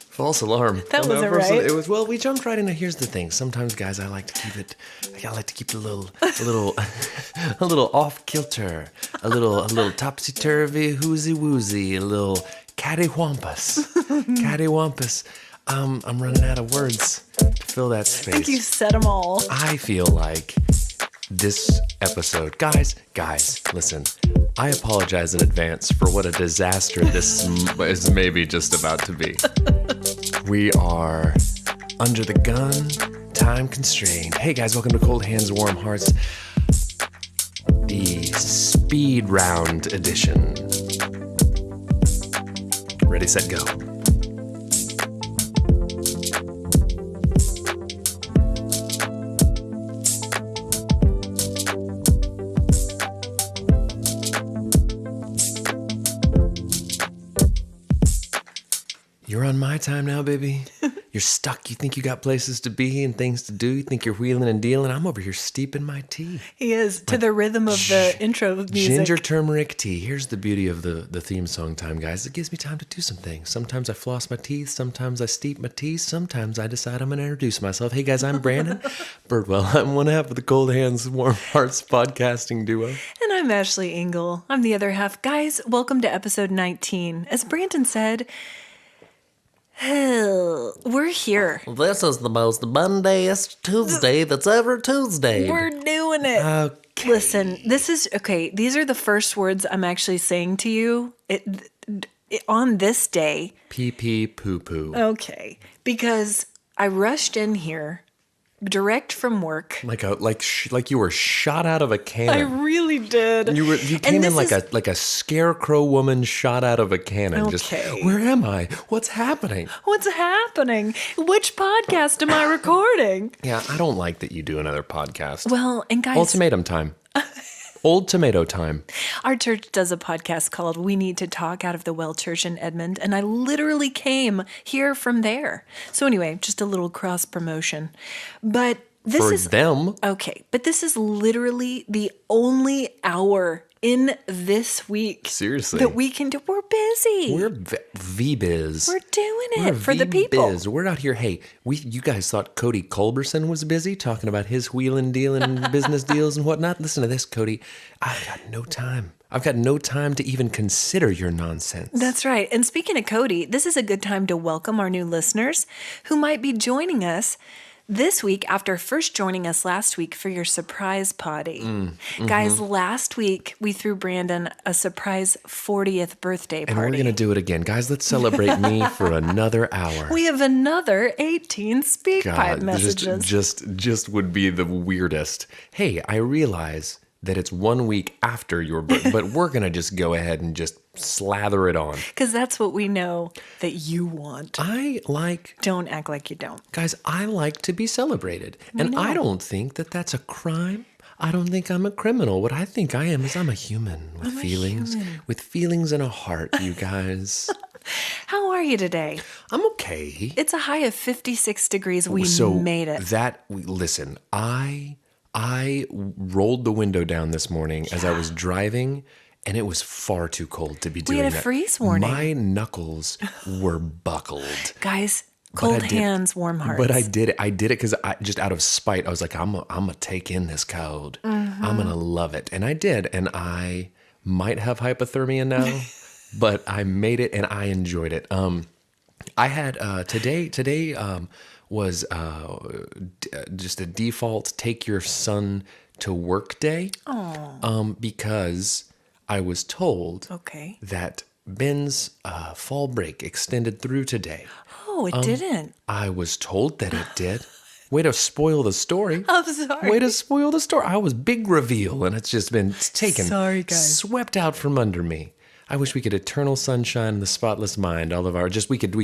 False alarm. That wasn't right. It was, well, we jumped right into, here's the thing. Sometimes, guys, I like to keep it a little, a little off kilter, a little topsy-turvy, woozy-woozy, a little cattywampus. Cattywampus. I'm running out of words to fill that space. I think you said them all. I feel like this episode, guys, listen, I apologize in advance for what a disaster this is maybe just about to be. We are under the gun, time constrained. Hey guys, welcome to Cold Hands, Warm Hearts, the speed round edition. Ready, set, go. You're on my time now, baby. You're stuck. You think you got places to be and things to do. You think you're wheeling and dealing. I'm over here steeping my tea. He is, to the rhythm of the intro music. Ginger turmeric tea. Here's the beauty of the theme song time, guys. It gives me time to do some things. Sometimes I floss my teeth. Sometimes I steep my tea. Sometimes I decide I'm going to introduce myself. Hey, guys, I'm Brandon Birdwell. I'm one half of the Cold Hands, Warm Hearts podcasting duo. And I'm Ashley Engle. I'm the other half. Guys, welcome to episode 19. As Brandon said, we're here. This is the most Mondayest Tuesday that's ever Tuesday. We're doing it. Okay. Listen, this is, okay, these are the first words I'm actually saying to you on this day. Pee-pee, poo-poo. Okay, because I rushed in here direct from work. Like you were shot out of a cannon. I really did. You came in like a scarecrow woman shot out of a cannon. Okay. Just, where am I? What's happening? What's happening? Which podcast am I recording? Yeah, I don't like that you do another podcast. Well, and guys, Ultimatum time. Old tomato time. Our church does a podcast called We Need to Talk out of the Well Church in Edmond, and I literally came here from there. So anyway, just a little cross promotion. But this For is them. Okay, but this is literally the only hour in this week. Seriously. That we can do. We're busy. We're V-biz. We're doing it for the people. V-biz. We're out here. Hey, you guys thought Cody Culberson was busy talking about his wheeling, dealing, business deals and whatnot. Listen to this, Cody. I've got no time. I've got no time to even consider your nonsense. That's right. And speaking of Cody, this is a good time to welcome our new listeners who might be joining us this week after first joining us last week for your surprise potty. Guys, last week we threw Brandon a surprise 40th birthday party. And we're going to do it again. Guys, let's celebrate me for another hour. We have another 18 speak pipe messages. Just would be the weirdest. Hey, I realize that it's 1 week after your birthday, but we're going to just go ahead and just slather it on. Because that's what we know that you want. Don't act like you don't. Guys, I like to be celebrated. I don't think that that's a crime. I don't think I'm a criminal. What I think I am is I'm a human with feelings. With feelings and a heart, you guys. How are you today? I'm okay. It's a high of 56 degrees. We made it. Listen, I rolled the window down this morning as I was driving, and it was far too cold to be doing that. We had a freeze warning. My knuckles were buckled. Guys, cold hands, warm hearts. But I did it because just out of spite, I was like, I'm gonna take in this cold. I'm gonna love it. And I did, and I might have hypothermia now, but I made it and I enjoyed it. I had today was just a default take your son to work day. Because I was told that Ben's fall break extended through today. Oh, it didn't. I was told that it did. Way to spoil the story. I'm sorry. Way to spoil the story. I was big reveal, and it's just been taken, sorry, guys, swept out from under me. I wish we could eternal sunshine in the spotless mind. All of our we could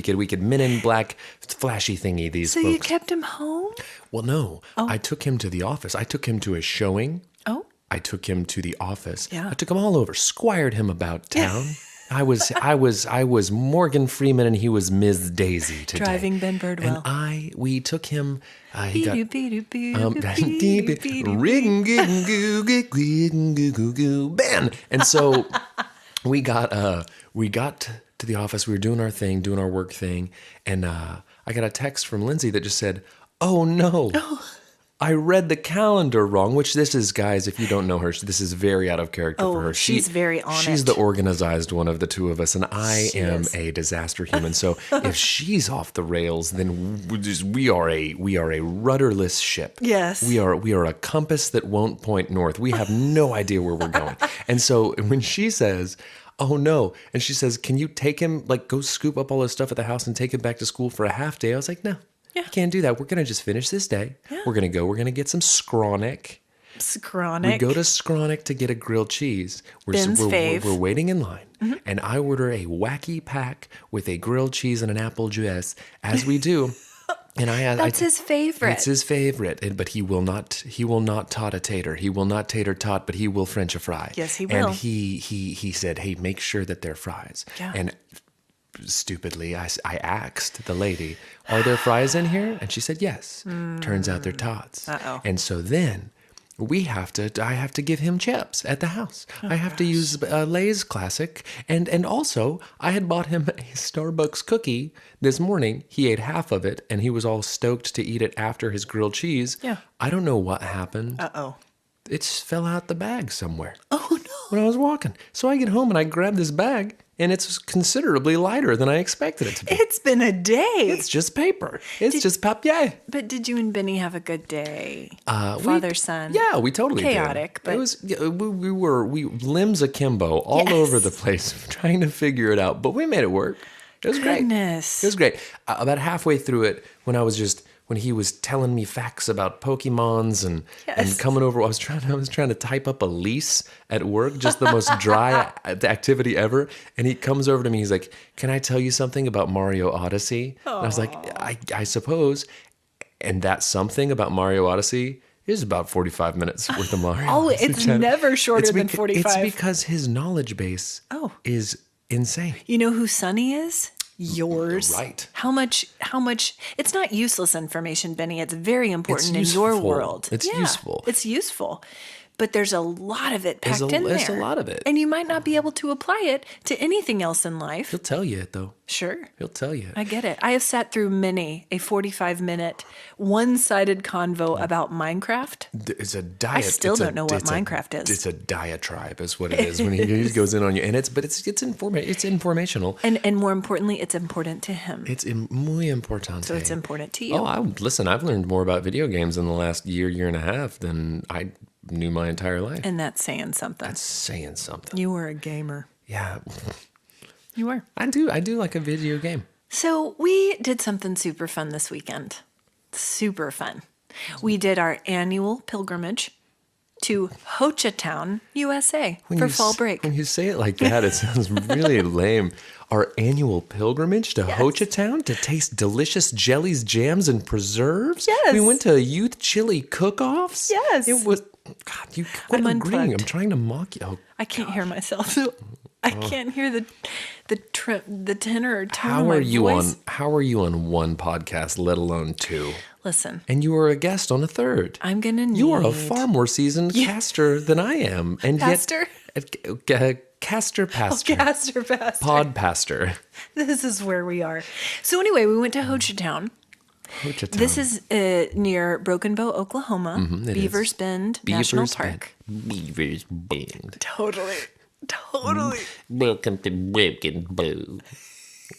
Men in Black flashy thingy these folks. So you kept him home? Well, no. I took him to the office. I took him to a showing. Oh. I took him to the office. Yeah. I took him all over, squired him about town. I was Morgan Freeman and he was Ms. Daisy today. Driving Ben Birdwell. And we took him. He got Ben, and so we got to the office. We were doing our thing, doing our work thing. And I got a text from Lindsay that just said, "Oh, no. I read the calendar wrong," which this is, guys, if you don't know her, this is very out of character for her. She's very on She's it. the organized one of the two of us, and I am is. a disaster human. So if she's off the rails, then we are a rudderless ship. Yes. We are a compass that won't point north. We have no idea where we're going. And so when she says, "Oh no," and she says, "Can you take him, like go scoop up all his stuff at the house and take him back to school for a half day?" I was like, "No. Yeah. I can't do that. We're going to just finish this day. Yeah. We're going to get some Skronik. Skronik. We go to Skronik to get a grilled cheese. Ben's fave. We're waiting in line. And I order a wacky pack with a grilled cheese and an apple juice, as we do. And That's his favorite. It's his favorite, but he will not tot a tater. He will not tater tot, but he will French a fry. Yes, he will. And he said, "Hey, make sure that they're fries." Yeah. And stupidly, I asked the lady, "Are there fries in here?" And she said, "Yes." Turns out they're tots. Uh-oh. And so then I have to give him chips at the house. I have to use Lay's Classic. And also, I had bought him a Starbucks cookie this morning. He ate half of it, and he was all stoked to eat it after his grilled cheese. Yeah. I don't know what happened. Uh-oh. It fell out the bag somewhere Oh, no. when I was walking. So I get home, and I grab this bag, and it's considerably lighter than I expected it to be. It's been a day. It's just paper. It's just papier. But did you and Benny have a good day? We- Father, son. Yeah, we totally Chaotic, did. but It was we limbs akimbo all Yes. over the place trying to figure it out, but we made it work. It was great. Goodness. It was great. About halfway through it, when he was telling me facts about Pokemons and Yes. coming over, I was trying to type up a lease at work, just the most dry activity ever. And he comes over to me. He's like, "Can I tell you something about Mario Odyssey?" And I was like, I suppose. And that something about Mario Odyssey is about 45 minutes worth of Mario. Oh, Odyssey it's chat. never shorter than It's 45. because his knowledge base is insane. You know who Sonny is? Yours. Right. How much, it's not useless information, Benny. It's very important in your useful. world. It's Yeah, useful. It's useful. But there's a lot of it packed in there. There's a lot of it. And you might not be able to apply it to anything else in life. He'll tell you it, though. Sure. He'll tell you it. I get it. I have sat through many a 45-minute one-sided convo about Minecraft. It's a diet. still it's a- don't know what it's a- Minecraft is. It's a diatribe, is what it is when he goes in on you, and it's informational. And more importantly, it's important to him. It's muy importante. So it's important to you. Oh, listen. I've learned more about video games in the last year and a half than I knew my entire life. And that's saying something. That's saying something. You were a gamer. Yeah, You were. I do like a video game. So we did something super fun this weekend. Super fun. We did our annual pilgrimage to Ho Chi Town, USA for fall break. When you say it like that, it sounds really lame. Our annual pilgrimage to Ho Chi Town to taste delicious jellies, jams, and preserves? Yes. We went to youth chili cook-offs? Yes. It was... God, you quit I'm agreeing. unplugged. I'm trying to mock you. Oh, I can't hear myself. I can't hear the tenor or tone how of my are you voice. How are you on one podcast, let alone two? Listen, And you were a guest on a third. I'm gonna need. You are a far more seasoned caster than I am, and Pastor? yet caster pastor, Pastor. pod pastor. This is where we are. So anyway, we went to Ho Chi Town. Ho Chi Town. This is near Broken Bow, Oklahoma. it Beavers is. Bend National Beavers Park. Beavers Bend. Totally. Welcome to Broken Bow.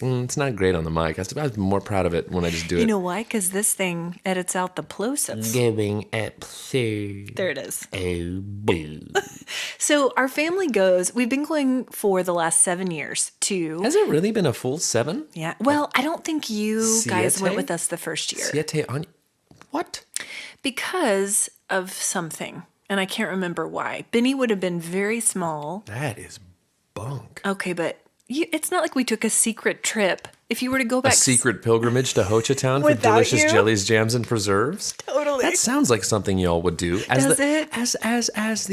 It's not great on the mic. I was more proud of it when I just do it. You know why? Because this thing edits out the plosives. Going episode. There it is. Oh, boo. So our family goes, we've been going for the last 7 years to... Has it really been a full 7? Yeah. Well, I don't think you guys went Siete? with us the first year. Siete on... What? Because of something. And I can't remember why. Benny would have been very small. That is bunk. Okay, but it's not like we took a secret trip. If you were to go back... A secret pilgrimage to Ho Chi Town for Without delicious you? jellies, jams, and preserves? Totally. That sounds like something y'all would do. Does it? As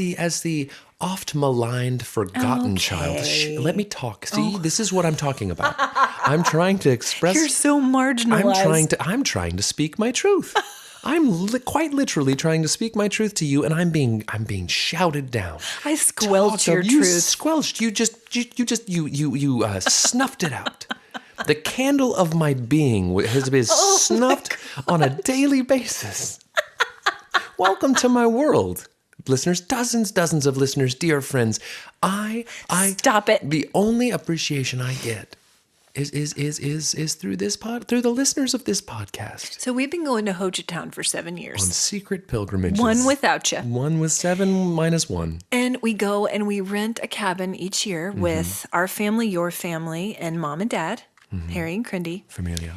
the oft maligned, forgotten child. Let me talk. See, this is what I'm talking about. I'm trying to express... You're so marginalized. I'm trying to speak my truth. I'm quite literally trying to speak my truth to you, and I'm being shouted down. I squelched your You truth. squelched. You snuffed it out. The candle of my being has been snuffed on a daily basis. Welcome to my world, listeners. Dozens of listeners, dear friends. I Stop it. The only appreciation I get is through through the listeners of this podcast. So we've been going to Ho Chi Town for 7 years. On secret pilgrimages. One without you. One with 7 minus 1. And we go and we rent a cabin each year with our family, your family, and mom and dad, Harry and Crindy. Familia.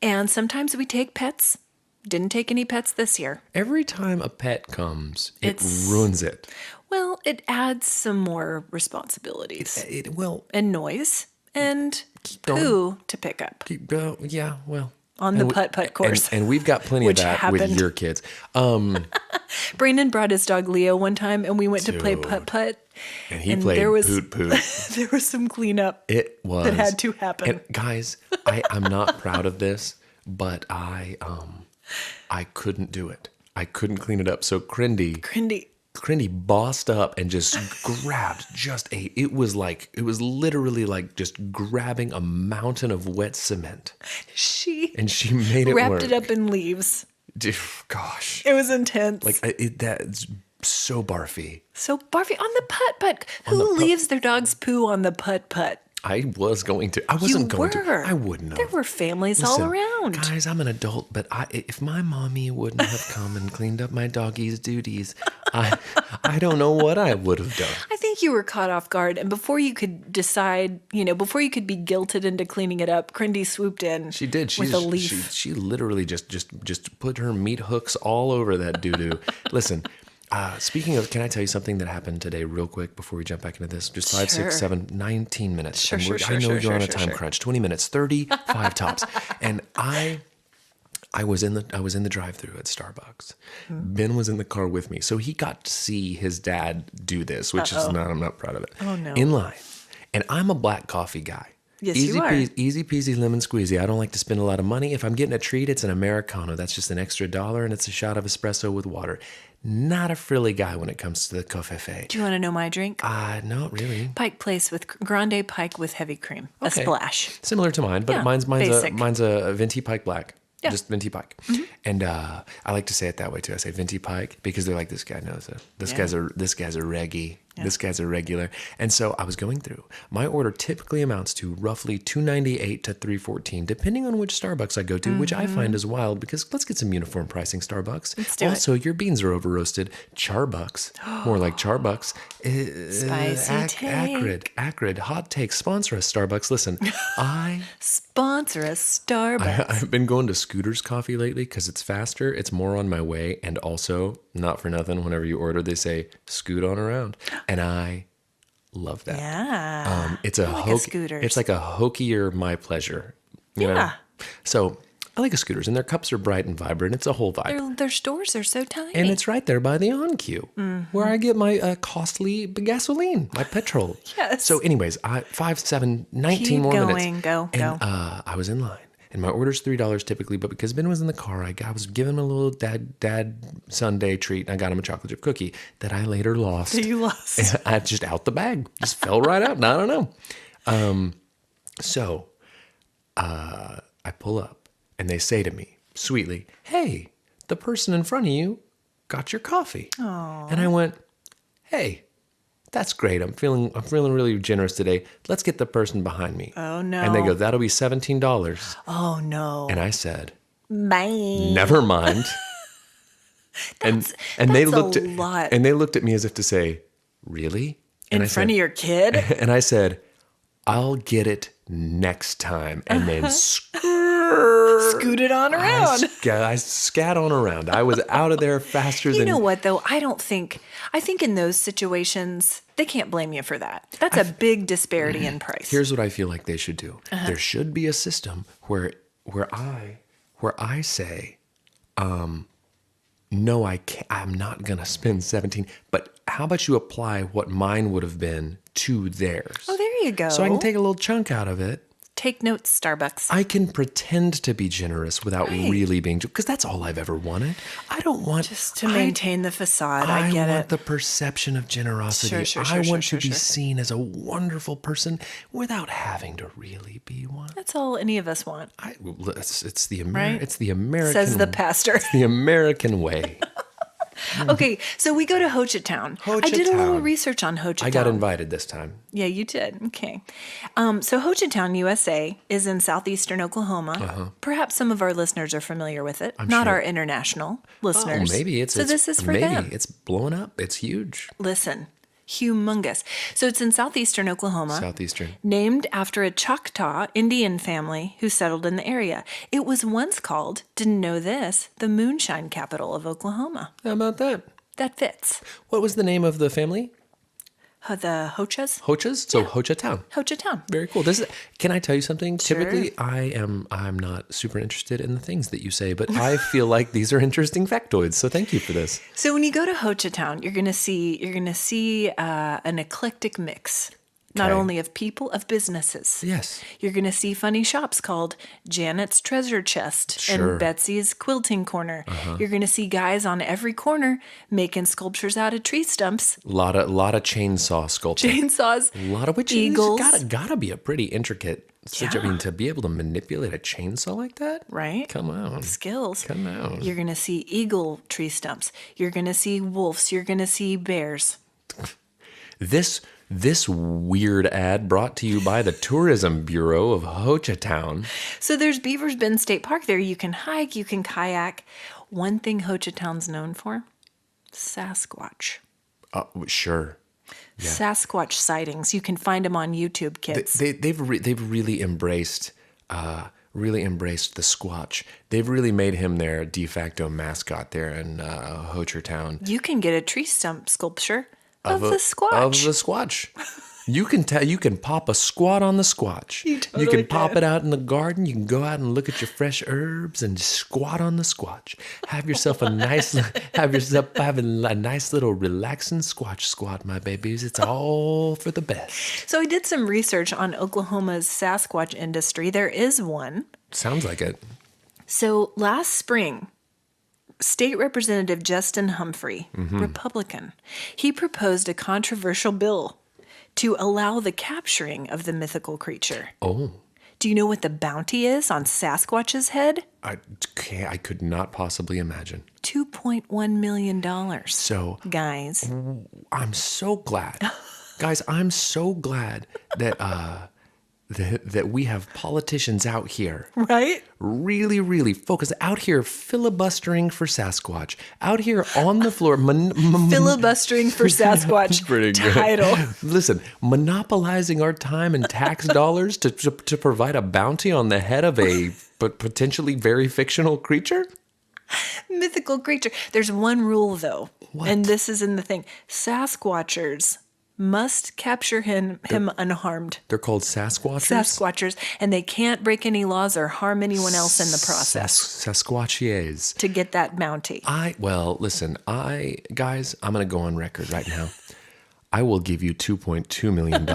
And sometimes we take pets. Didn't take any pets this year. Every time a pet comes, it ruins it. Well, it adds some more responsibilities. It will. And noise. And poo to pick up. Yeah, well. On the putt-putt course. And we've got plenty of that with your kids. Brandon brought his dog Leo one time, and we went to play putt-putt. And he played poot-poot. There was some cleanup that had to happen. And guys, I'm not proud of this, but I couldn't do it. I couldn't clean it up. So Crindy bossed up and just grabbed it was literally like just grabbing a mountain of wet cement. She made it wrapped work. it up in leaves. Gosh. It was intense. That's so barfy. So barfy on the putt-putt. Who leaves their dog's poo on the putt-putt? I was going to. I wasn't going to. I wouldn't have. There were families all around. Guys, I'm an adult, but if my mommy wouldn't have come and cleaned up my doggy's duties, I don't know what I would have done. I think you were caught off guard, and before you could decide, before you could be guilted into cleaning it up, Crindy swooped in. She did. With a leaf. She literally just put her meat hooks all over that doo-doo. Listen. Speaking of, can I tell you something that happened today real quick before we jump back into this? Just 5, 6, 7, 19 minutes. Sure. I know you're on a time crunch. 20 minutes, 35 tops. And I was in the drive-thru at Starbucks. Ben was in the car with me. So he got to see his dad do this, which I'm not proud of it. Oh, no. In line. And I'm a black coffee guy. Yes, you are. Easy peasy lemon squeezy. I don't like to spend a lot of money. If I'm getting a treat, it's an Americano. That's just an extra $1 and it's a shot of espresso with water. Not a frilly guy when it comes to the coffee. Do you want to know my drink? Not really. Pike Place with grande pike with heavy cream. A splash. Similar to mine, but Yeah, mine's basic. a venti pike black. Yeah. Just venti pike. Mm-hmm. And I like to say it that way too. I say venti pike because they're like, this guy knows it. This guy's a reggie. Yeah. This guy's a regular. And so I was going through. My order typically amounts to roughly $2.98 to $3.14, depending on which Starbucks I go to, which I find is wild because let's get some uniform pricing, Starbucks. Let's do also, your beans are over roasted. Charbucks, more like Charbucks. Spicy take. Acrid. Hot take. Sponsor us, Starbucks. Listen, Sponsor us, Starbucks. I've been going to Scooter's Coffee lately because it's faster. It's more on my way. And also, not for nothing, whenever you order, they say, scoot on around. And I love that. Yeah. It's a Scooter's. It's like a hokier my pleasure. You know? So I like a Scooter's, and their cups are bright and vibrant. It's a whole vibe. Their stores are so tiny. And it's right there by the on-queue, where I get my costly gasoline, my petrol. Yes. So anyways, 5, 7, 19 Keep more going. minutes. Go. I was in line. And my order's $3 typically, but because Ben was in the car, I was giving him a little dad Sunday treat, and I got him a chocolate chip cookie that I later lost. You lost. I just out the bag, just fell right out. I don't know. So I pull up, and they say to me sweetly, "Hey, the person in front of you got your coffee." Aww. And I went, "Hey, that's great. I'm feeling really generous today. Let's get the person behind me." Oh, no. And they go, "That'll be $17. Oh, no. And I said, "Bye. "Never mind." and they looked a lot. And they looked at me as if to say, "Really?" In front of your kid? And I said, "I'll get it next time." And then scooted on around. I scat on around. I was out of there faster than... You know what, though? I think in those situations, they can't blame you for that. That's a big disparity in price. Here's what I feel like they should do. There should be a system where I say, no, I can't, I'm not going to spend 17, but how about you apply what mine would have been to theirs? Oh, there you go. So I can take a little chunk out of it. Take notes, Starbucks. I can pretend to be generous without really being, because that's all I've ever wanted. I don't want Just to maintain the facade. I get want it. the perception of generosity. Sure, I want to be seen as a wonderful person without having to really be one. That's all any of us want. It's the Right? It's the American. Says the pastor. It's the American way. Okay, so we go to Ho Chi Town. I did a little research on Ho Chi Town. I got invited this time. Yeah, you did. Okay. So Ho Chi Town, USA, is in southeastern Oklahoma. Perhaps some of our listeners are familiar with it. Not sure. our international listeners. Oh, maybe it's this is for them. It's blowing up. It's huge. Listen, humongous. So it's in southeastern Oklahoma. Southeastern. Named after a Choctaw Indian family who settled in the area. It was once called, didn't know this, the moonshine capital of Oklahoma. How about that? That fits. What was the name of the family? The Hochas? Hochas? So Ho Chi Town. Ho Chi Town. Very cool. Can I tell you something? Sure. Typically, I'm not super interested in the things that you say, but I feel like these are interesting factoids. So thank you for this. So when you go to Ho Chi Town, you're gonna see an eclectic mix. Not Okay. only of people, of businesses. Yes. You're going to see funny shops called Janet's Treasure Chest Sure. and Betsy's Quilting Corner. You're going to see guys on every corner making sculptures out of tree stumps, A lot of chainsaw sculpting. chainsaws, A lot of which eagles. is gotta be a pretty intricate situation. I mean, to be able to manipulate a chainsaw like that? right? Come on. Skills. Come on. You're going to see eagle tree stumps. You're going to see wolves. You're going to see bears. This weird ad brought to you by the Tourism Bureau of Ho Chi Town. So there's Beaver's Bend State Park there. You can hike, you can kayak. One thing Ho Chi Town's known for, Sasquatch. Sure. Sasquatch sightings. You can find them on YouTube, kids. They've really embraced the Squatch. They've really made him their de facto mascot there in Ho Chi Town. You can get a tree stump sculpture of the Squatch. Of the Squatch. You can pop a squat on the Squatch. You totally can pop can. it out in the garden. You can go out and look at your fresh herbs and squat on the Squatch. Have yourself a nice little relaxing Squatch squat, my babies. It's all for the best. So I did some research on Oklahoma's Sasquatch industry. There is one. Sounds like it. So last spring, State Representative Justin Humphrey, Republican, he proposed a controversial bill to allow the capturing of the mythical creature. Oh. Do you know what the bounty is on Sasquatch's head? I could not possibly imagine. $2.1 million. So Guys. I'm so glad, guys. I'm so glad that that we have politicians out here, Right? really focused, out here filibustering for Sasquatch, out here on the floor, Filibustering for Sasquatch Pretty good. title. Listen, monopolizing our time and tax dollars to provide a bounty on the head of a but potentially very fictional creature. Mythical creature. There's one rule, though. What? And this is in the thing. Sasquatchers must capture him unharmed. They're called Sasquatchers. Sasquatchers. And they can't break any laws or harm anyone else in the process Sasquatchiers. to get that bounty. Listen, guys, I'm going to go on record right now. I will give you $2.2 million,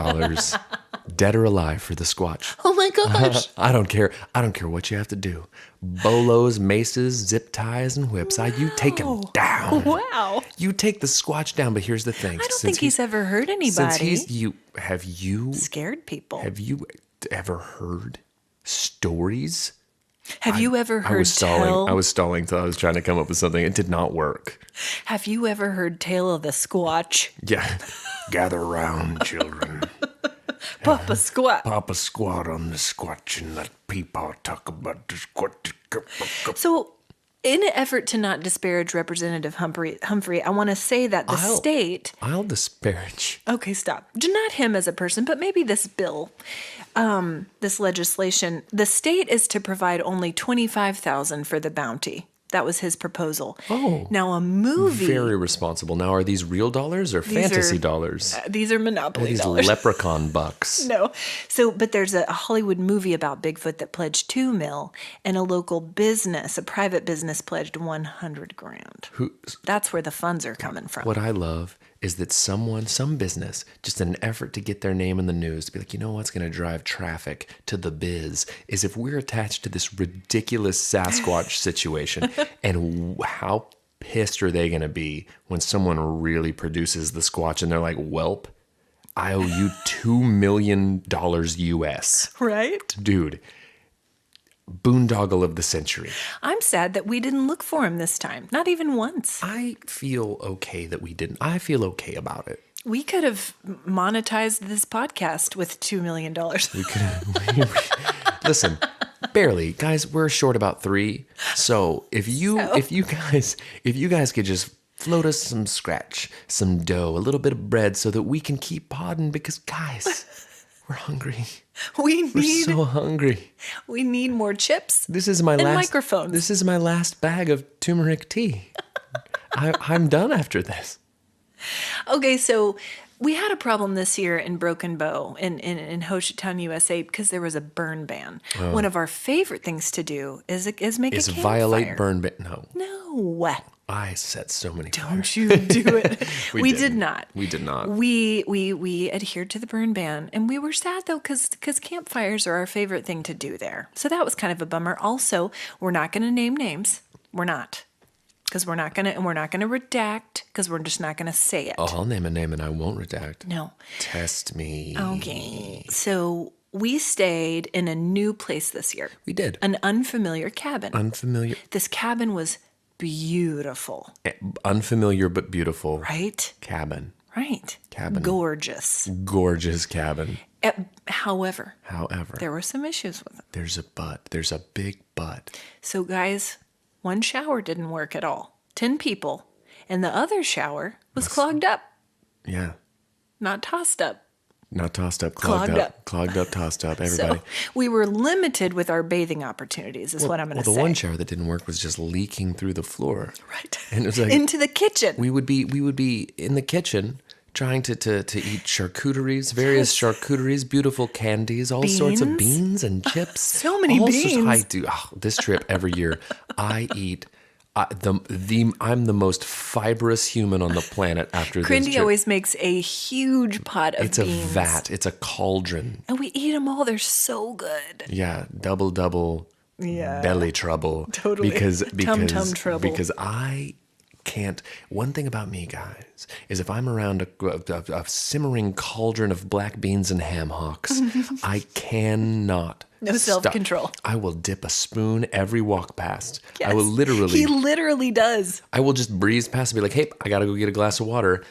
dead or alive, for the Squatch. Oh my gosh. I don't care. I don't care what you have to do. Bolos, maces, zip ties, and whips. You take him down. Wow. You take the Squatch down. But here's the thing. I don't think he's ever hurt anybody. Have you Scared people. Have you ever heard stories? Have you ever heard I was stalling until I was trying to come up with something. It did not work. Have you ever heard Tale of the Squatch? Yeah. Gather round, children. Papa Squat. Papa squat on the Squatch and let people talk about the Squatch. So, in an effort to not disparage Representative Humphrey, I want to say that the state... I'll disparage. Okay, stop. Not him as a person, but maybe this bill, this legislation. The state is to provide only $25,000 for the bounty. That was his proposal. Oh. Now a movie. Very responsible. Now, are these real dollars or fantasy dollars? These are Monopoly These dollars. leprechaun bucks. No. So, but there's a Hollywood movie about Bigfoot that pledged $2 million, and a local business, a private business, pledged $100,000. That's where the funds are coming from. What I love is that some business, just in an effort to get their name in the news, to be like, you know what's going to drive traffic to the biz, is if we're attached to this ridiculous Sasquatch situation. And how pissed are they going to be when someone really produces the Squatch and they're like, welp, I owe you $2 million US. Right? Dude, boondoggle of the century. I'm sad that we didn't look for him this time. Not even once. I feel okay that we didn't. I feel okay about it. We could have monetized this podcast with $2 million. We could listen, barely. Guys, we're short about 3. So if you guys could just float us some scratch, some dough, a little bit of bread so that we can keep podding, because guys, we're hungry. We're so hungry. We need more chips. This is my and last microphones. This is my last bag of turmeric tea. I'm done after this. Okay, so we had a problem this year in Broken Bow in Hochatown, USA, because there was a burn ban. Oh. One of our favorite things to do is make a campfire. Violate burn ban. No. I set so many fires. Don't you do it. we did not. We did not. We adhered to the burn ban, and we were sad though because campfires are our favorite thing to do there. So that was kind of a bummer. Also, we're not going to name names. We're not. Because we're not going to redact, because we're just not going to say it. Oh, I'll name a name and I won't redact. No. Test me. Okay. So we stayed in a new place this year. We did. An unfamiliar cabin. Unfamiliar. This cabin was beautiful. Unfamiliar but beautiful. Right? Cabin. Right. Cabin. Gorgeous. Gorgeous cabin. However. There were some issues with it. There's a but. There's a big but. So guys, one shower didn't work at all. 10 people. And the other shower was clogged up. Yeah. Not tossed up. Not tossed up, clogged up. Clogged up, tossed up, everybody. So we were limited with our bathing opportunities, is what I'm going to say. The one shower that didn't work was just leaking through the floor. Right. And it was like, into the kitchen. We would be in the kitchen trying to eat charcuteries, various charcuteries, beautiful candies, all sorts of beans and chips. So many beans. I do. This trip every year, I eat. I'm the most fibrous human on the planet after this trip. Crindy always makes a huge pot of beans. It's a vat. It's a cauldron. And we eat them all. They're so good. Yeah, double. Yeah. Belly trouble. Totally. Because Tum-tum trouble. Because I can't. One thing about me, guys, is if I'm around a simmering cauldron of black beans and ham hocks, I cannot. No self-control. I will dip a spoon every walk past. Yes. I will literally. He literally does. I will just breeze past and be like, hey, I got to go get a glass of water.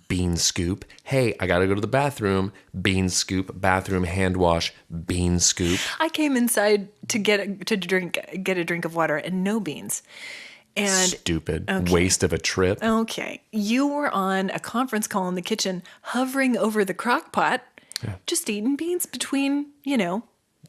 Bean scoop. Hey, I got to go to the bathroom. Bean scoop. Bathroom hand wash. Bean scoop. I came inside to get a drink of water and no beans. And stupid. Okay. Waste of a trip. Okay. You were on a conference call in the kitchen, hovering over the crock pot, just eating beans between,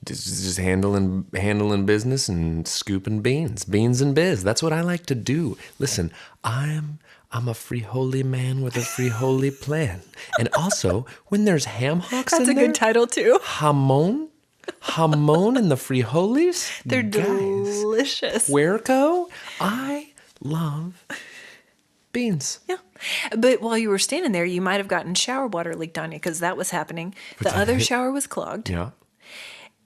Just handling business and scooping beans and biz. That's what I like to do. Listen, I'm a Frijole man with a Frijole plan. And also, when there's ham hocks that's in there. That's a good title too. Jamon and the frijoles. They're delicious. Puerco. I love beans. Yeah. But while you were standing there, you might have gotten shower water leaked on you because that was happening. The other shower was clogged. Yeah.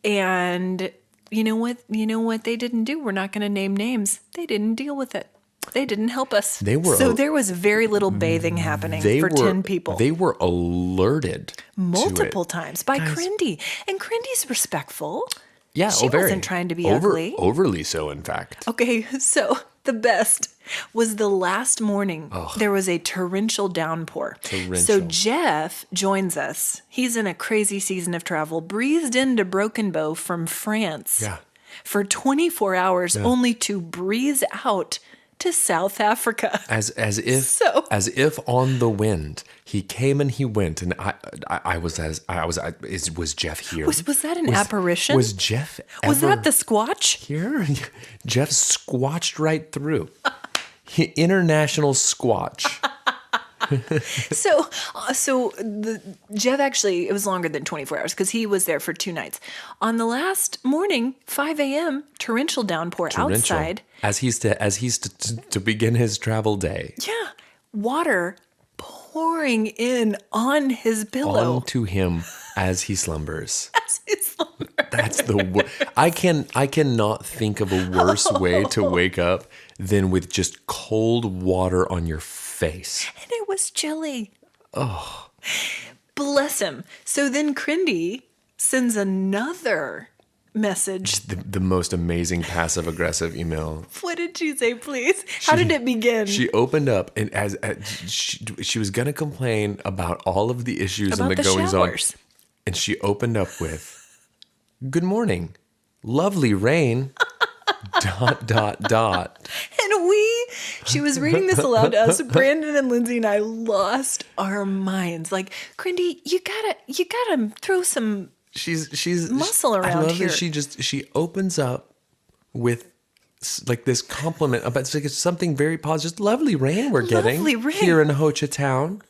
And you know what they didn't do? We're not going to name names. They didn't deal with it. They didn't help us. So there was very little bathing happening for 10 people. They were alerted multiple times by Crindy. And Crindy's respectful. Yeah, she wasn't trying to be ugly. Overly so, in fact. Okay, so the best was the last morning. There was a torrential downpour. So Jeff joins us. He's in a crazy season of travel, breezed into Broken Bow from France for 24 hours, only to breeze out to South Africa. As if on the wind. He came and he went, and was Jeff here? Was that an apparition? Was Jeff ever Was that the Squatch? Here? Jeff squatched right through. International Squatch. So Jeff actually, it was longer than 24 hours because he was there for 2 nights. On the last morning, 5 a.m., torrential downpour outside. As he's to begin his travel day. Yeah. Water pouring pouring in on his pillow. Onto him as he slumbers. As he slumbers. That's the I cannot think of a worse way to wake up than with just cold water on your face. And it was chilly. Oh. Bless him. So then Crindy sends another message. The most amazing passive-aggressive email. What did she say, please? How did it begin? She opened up, and as she was going to complain about all of the issues About and the the goings-on. showers. And she opened up with, "Good morning. Lovely rain. ... And she was reading this aloud to us. Brandon and Lindsay and I lost our minds. Like, Crindy, you gotta throw some She's muscle around I love here. that she opens up with like this compliment about it's something very positive. Just lovely rain we're getting here in Ho Chi Town.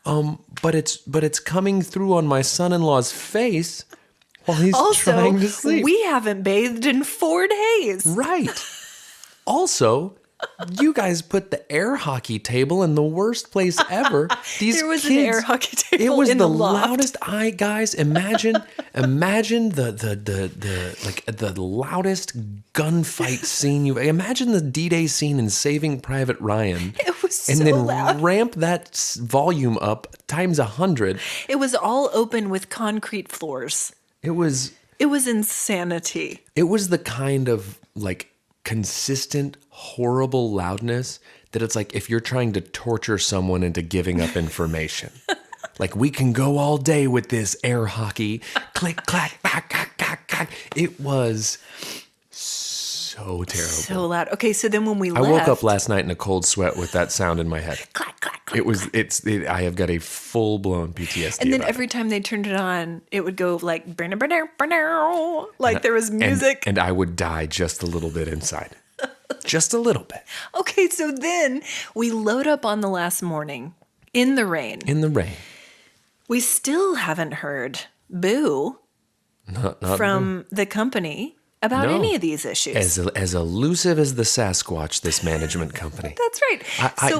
But it's coming through on my son-in-law's face while he's trying to sleep. We haven't bathed in 4 days. Right. Also, you guys put the air hockey table in the worst place ever. There was an air hockey table. It was in the loft. loudest. Guys, imagine the loudest gunfight scene you. Imagine the D-Day scene in Saving Private Ryan. It was so and then loud. Ramp that volume up times 100. It was all open with concrete floors. It was insanity. It was the kind of like consistent, horrible loudness that it's like if you're trying to torture someone into giving up information. Like, we can go all day with this air hockey. Click, clack, clack, clack, clack, clack. It was so terrible. So loud. Okay, so then when we I left... woke up last night in a cold sweat with that sound in my head. Clack, clack, clack. I have got a full-blown PTSD. And then about every time they turned it on, it would go like... Like there was music. And I would die just a little bit inside. Just a little bit. Okay, so then we load up on the last morning in the rain. In the rain. We still haven't heard boo Not from the company about any of these issues. As elusive as the Sasquatch, this management company. That's right.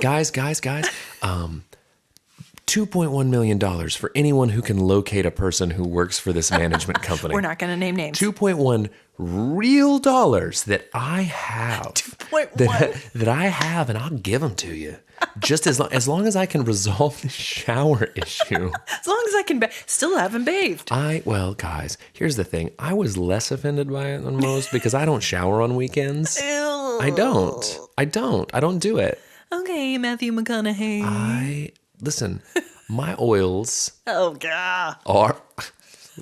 Guys, $2.1 million for anyone who can locate a person who works for this management company. We're not going to name names. 2.1 real dollars that I have. 2.1. That I have, and I'll give them to you. Just as long as I can resolve the shower issue. As long as I can still haven't bathed. Well, guys, here's the thing. I was less offended by it than most because I don't shower on weekends. Ew. I don't do it. Okay, Matthew McConaughey. Listen, my oils Oh, God. are...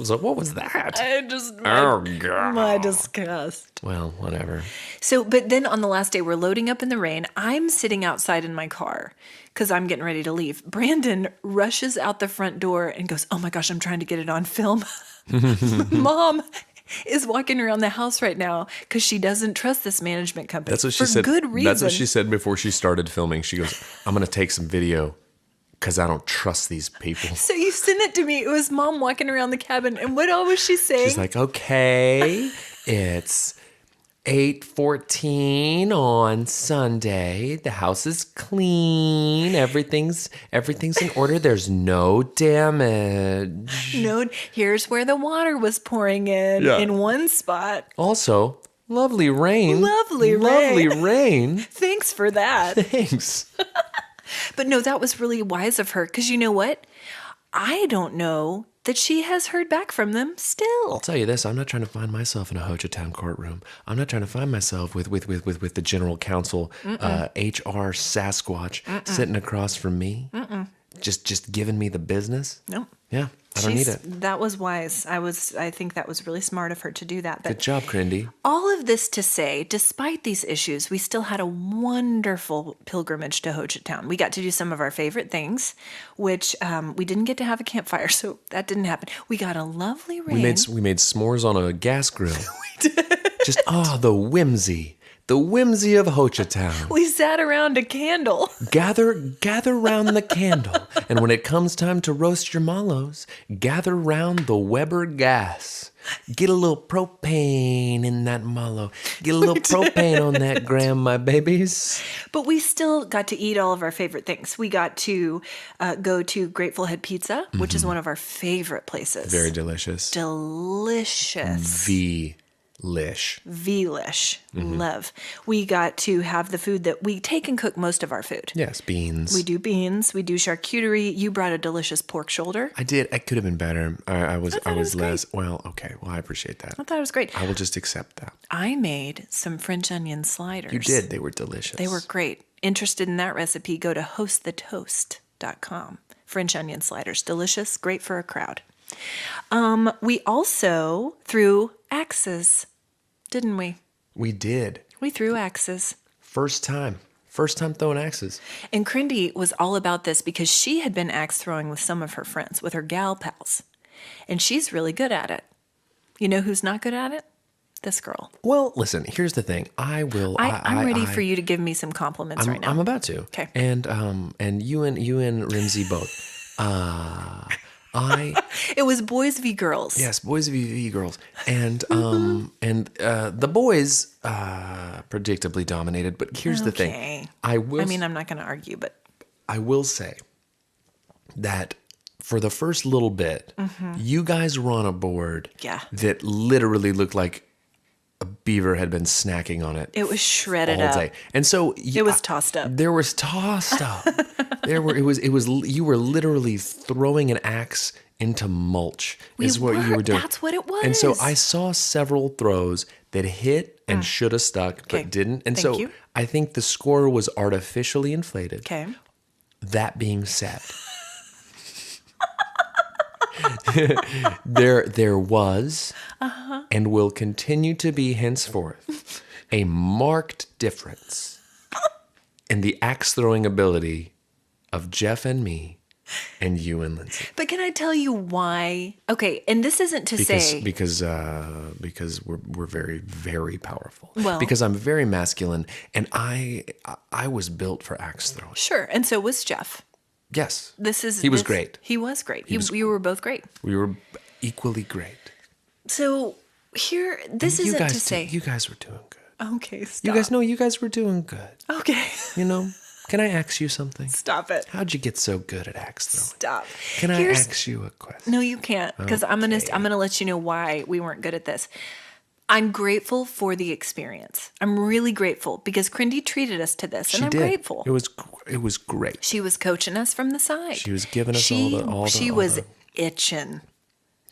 So what was that? My disgust. Well, whatever. So, but then on the last day, we're loading up in the rain. I'm sitting outside in my car because I'm getting ready to leave. Brandon rushes out the front door and goes, "Oh my gosh, I'm trying to get it on film." Mom is walking around the house right now because she doesn't trust this management company. That's what she said. For good reason. That's what she said before she started filming. She goes, "I'm going to take some video because I don't trust these people." So you sent it to me. It was Mom walking around the cabin. And what all was she saying? She's like, "Okay, it's 8:14 on Sunday. The house is clean. Everything's in order. There's no damage. No, here's where the water was pouring in one spot. Also, lovely rain. Lovely rain. Thanks for that. Thanks." But no, that was really wise of her because you know what? I don't know that she has heard back from them still. I'll tell you this, I'm not trying to find myself in a Ho Chi Town courtroom. I'm not trying to find myself with the general counsel, HR Sasquatch, sitting across from me, just giving me the business. Nope. Yeah, I don't need it. That was wise. I think that was really smart of her to do that. But Good job, Crindy. all of this to say, despite these issues, we still had a wonderful pilgrimage to Ho Chi Town. We got to do some of our favorite things, which we didn't get to have a campfire, so that didn't happen. We got a lovely rain. We made s'mores on a gas grill. We did. Just the whimsy. the whimsy of Hochatown. We sat around a candle. Gather round the candle, and when it comes time to roast your mallows, gather round the Weber gas. Get a little propane in that mallow. Get a little propane on that gram, my babies. But we still got to eat all of our favorite things. We got to go to Grateful Head Pizza, which is one of our favorite places. Very delicious. Delicious. V-lish. V-lish. Love. We got to have the food that we take and cook most of our food. Yes, beans. We do beans. We do charcuterie. You brought a delicious pork shoulder. I did. I could have been better. I was was less. Well, okay. Well, I appreciate that. I thought it was great. I will just accept that. I made some French onion sliders. You did. They were delicious. They were great. Interested in that recipe, go to hostthetoast.com. French onion sliders. Delicious. Great for a crowd. We also threw axes, didn't we? We did. We threw axes. First time throwing axes. And Crindy was all about this because she had been axe throwing with some of her friends, with her gal pals. And she's really good at it. You know who's not good at it? This girl. Well, listen, here's the thing. I'm ready for you to give me some compliments right now. I'm about to. Okay. And you and Rimsey both. It was boys v girls. Yes, boys v girls. And the boys predictably dominated, but here's the thing. I'm not going to argue, but I will say that for the first little bit, you guys were on a board that literally looked like a beaver had been snacking on it. It was shredded all up. day. And so it was tossed up. There was tossed up. You were literally throwing an axe into mulch is what you were doing. That's what it was. And so I saw several throws that hit and should have stuck but didn't. And Thank you. I think the score was artificially inflated. Okay. That being said, there was and will continue to be henceforth a marked difference in the axe throwing ability of Jeff and me and you and Lindsay. But can I tell you why? Okay, and this isn't to say because we're very, very powerful. Well, because I'm very masculine and I was built for axe throwing. Sure, and so was Jeff. Yes. He was great. He was great. You were both great. We were equally great. So here, this isn't to say you guys were doing good. Okay, stop. You guys were doing good. Okay. You know, can I ask you something? Stop it. How'd you get so good at axe throwing? Stop. Can I ask you a question? No, you can't, because I'm gonna let you know why we weren't good at this. I'm grateful for the experience. I'm really grateful because Crindy treated us to this, and I'm grateful. It was great. She was coaching us from the side. She was giving us She was itching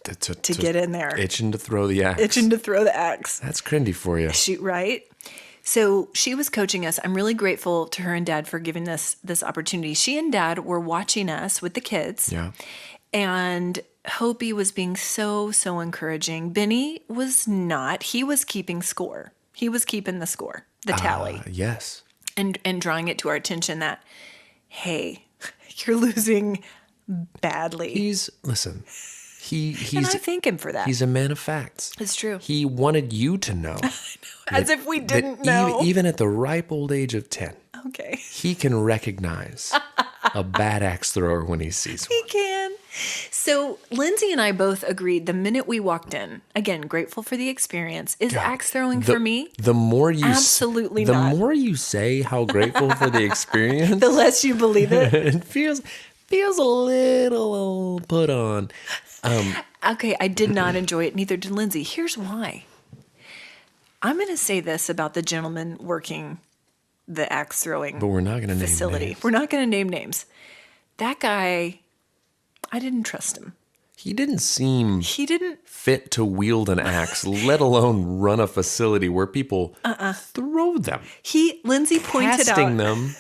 to get in there. Itching to throw the axe. Itching to throw the axe. That's Crindy for you. Right? So she was coaching us. I'm really grateful to her and Dad for giving us this opportunity. She and Dad were watching us with the kids. Yeah. And Hopi was being so encouraging. Benny was not. He was keeping score. He was keeping the score, the tally. Yes. And drawing it to our attention that, hey, you're losing badly. He's and I thank him for that. He's a man of facts. It's true. He wanted you to know. As if we didn't know. Even at the ripe old age of 10. Okay. He can recognize a bad axe thrower when he sees one. He can. So Lindsay and I both agreed the minute we walked in, again, grateful for the experience, is axe throwing for me? The more you absolutely the not. more you say how grateful for the experience, the less you believe it. It feels a little put on. Okay, I did not enjoy it. Neither did Lindsay. Here's why. I'm going to say this about the gentleman working the axe throwing but we're not going to name names. We're not going to name names. That guy, I didn't trust him. He didn't seem fit to wield an axe, let alone run a facility where people throw them. Lindsay pointed out. Casting them.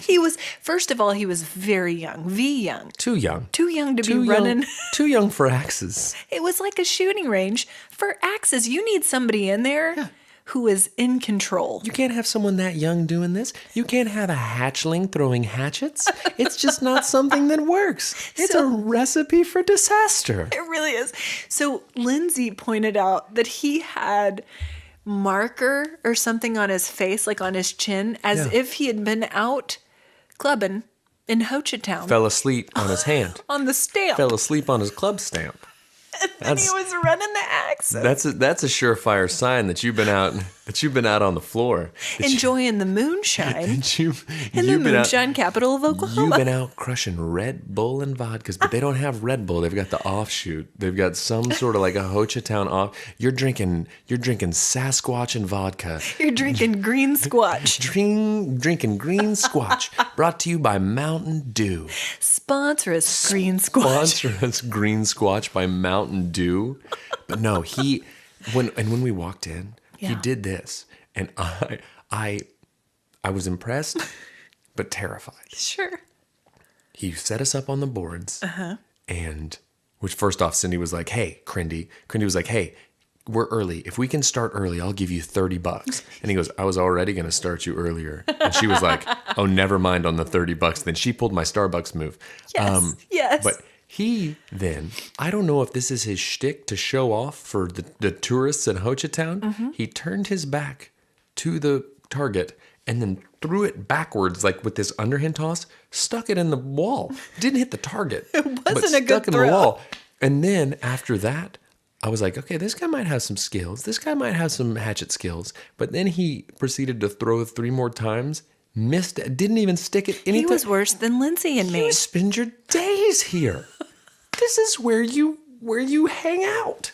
He was, first of all, he was very young, young. Too young. Too young to be running. Too young for axes. It was like a shooting range for axes. You need somebody in there who is in control. You can't have someone that young doing this. You can't have a hatchling throwing hatchets. It's just not something that works. It's a recipe for disaster. It really is. So Lindsay pointed out that he had marker or something on his face, like on his chin, as if he had been out clubbing in Hochatown. Fell asleep on his hand. On the stamp. Fell asleep on his club stamp. And he was running the axis. That's a surefire sign that you've been out on the floor. Enjoying the moonshine. In the been moonshine capital of Oklahoma. You've been out crushing Red Bull and vodkas, but they don't have Red Bull. They've got the offshoot. They've got some sort of like a Hochatown off. You're drinking Sasquatch and vodka. You're drinking green squatch. Drinking green squatch. Brought to you by Mountain Dew. Sponsor us, green squatch. Sponsor us, green squatch by Mountain Dew. But no, when we walked in, he did this, and I was impressed, but terrified. Sure. He set us up on the boards, and which first off, Cindy was like, "Hey, Crindy." Crindy was like, "Hey, we're early. If we can start early, I'll give you $30." And he goes, "I was already going to start you earlier." And she was like, "Oh, never mind on the $30." Then she pulled my Starbucks move. Yes. But he then, I don't know if this is his shtick to show off for the tourists in Hochatown. He turned his back to the target and then threw it backwards, like with this underhand toss, stuck it in the wall. Didn't hit the target. It wasn't but a stuck good in throw. the wall. And then after that, I was like, okay, this guy might have some skills. This guy might have some hatchet skills. But then he proceeded to throw 3 more times, missed it, didn't even stick it anything. He was worse than Lindsay and me. You spend your days here. This is where you hang out.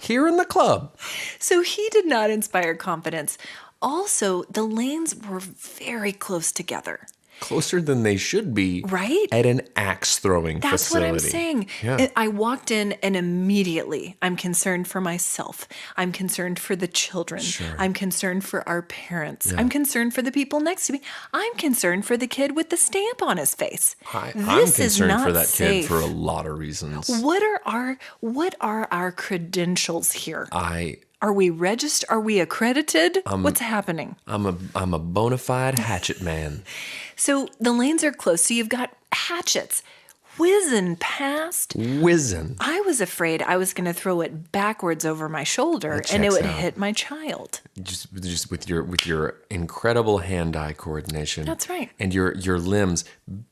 Here in the club. So he did not inspire confidence. Also, the lanes were very close together. Closer than they should be. Right? At an axe throwing That's facility. what I'm saying. Yeah. I walked in and immediately I'm concerned for myself. I'm concerned for the children. Sure. I'm concerned for our parents. I'm concerned for the people next to me. I'm concerned for the kid with the stamp on his face. I'm This is concerned not for that safe. kid for a lot of reasons. What are our credentials here? Are we registered? Are we accredited? What's happening? I'm a bona fide hatchet man. So the lanes are close. So you've got hatchets whizzing past. Whizzing. I was afraid I was going to throw it backwards over my shoulder That and it checks would out. hit my child. Just with your incredible hand-eye coordination. That's right. And your limbs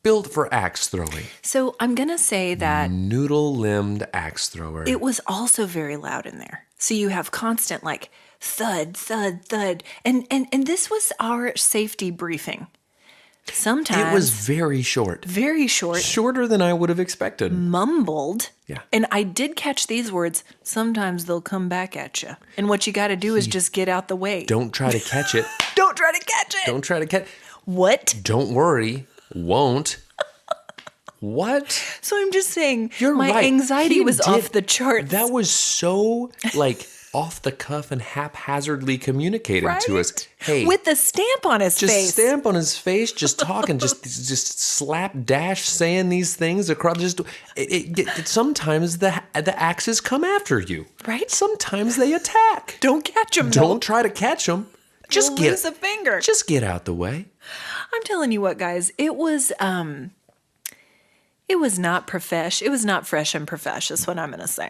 built for axe throwing. So I'm going to say that Noodle-limbed axe thrower. it was also very loud in there. So you have constant like thud, thud, thud. And this was our safety briefing. Sometimes It was very short. very short, Shorter than I would have expected. mumbled. Yeah. And I did catch these words. Sometimes they'll come back at you. And what you got to do is just get out the way. Don't try to catch it. Don't try to catch it. Don't try to catch. What? Don't worry. Won't. What? So I'm just saying, You're my right. anxiety He was did- off the charts. That was so like off the cuff and haphazardly communicated to us. Hey, with the stamp on his just face. stamp on his face, just talking, just slapdash saying these things across. Just sometimes the axes come after you. Right? Sometimes they attack. Don't catch him. Don't try to catch them. Just You'll get lose a finger. Just get out the way. I'm telling you what, guys. It was not profesh. It was not fresh and profesh. Is what I'm gonna say.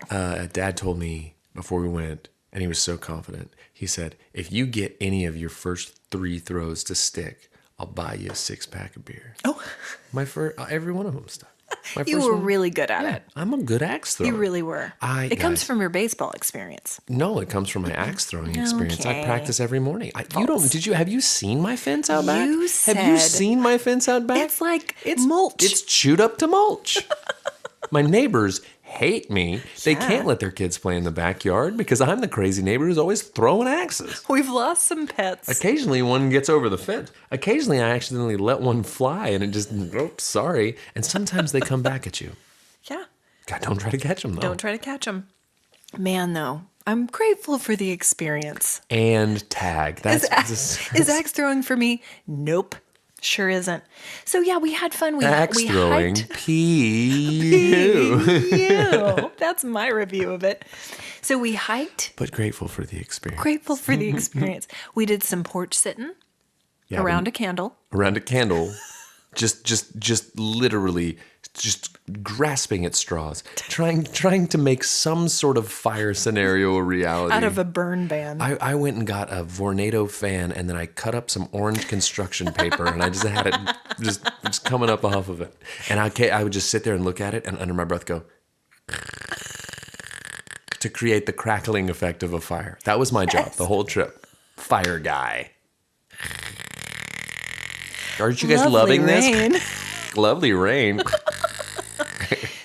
Dad told me before we went, and he was so confident. He said, "If you get any of your first 3 throws to stick, I'll buy you a 6-pack of beer." Oh, Every one of them stuck. My you first were one- really good at it. I'm a good axe thrower. You really were. It comes from your baseball experience. No, it comes from my axe throwing experience. I Okay. practice every morning. Have you seen my fence out back? You Have you said- seen my fence out back? It's like mulch. It's chewed up to mulch. My neighbors hate me. They can't let their kids play in the backyard because I'm the crazy neighbor who's always throwing axes. We've lost some pets. Occasionally one gets over the fence. Occasionally I accidentally let one fly and it just, sorry. And sometimes they come back at you. Yeah. God, don't try to catch them though. Don't try to catch them. Man, though, I'm grateful for the experience. And tag. Is axe throwing for me? Nope. Sure isn't. So yeah, we had fun. We throwing. hiked. P.U. Ew. That's my review of it. So we hiked. But grateful for the experience. Grateful for the experience. We did some porch sitting around a candle. Around a candle. just literally just grasping at straws, trying to make some sort of fire scenario a reality. Out of a burn ban. I went and got a Vornado fan, and then I cut up some orange construction paper, and I just had it just coming up off of it. And I would just sit there and look at it, and under my breath go, to create the crackling effect of a fire. That was my job the whole trip. Fire guy. Aren't you guys loving rain. this? Lovely rain.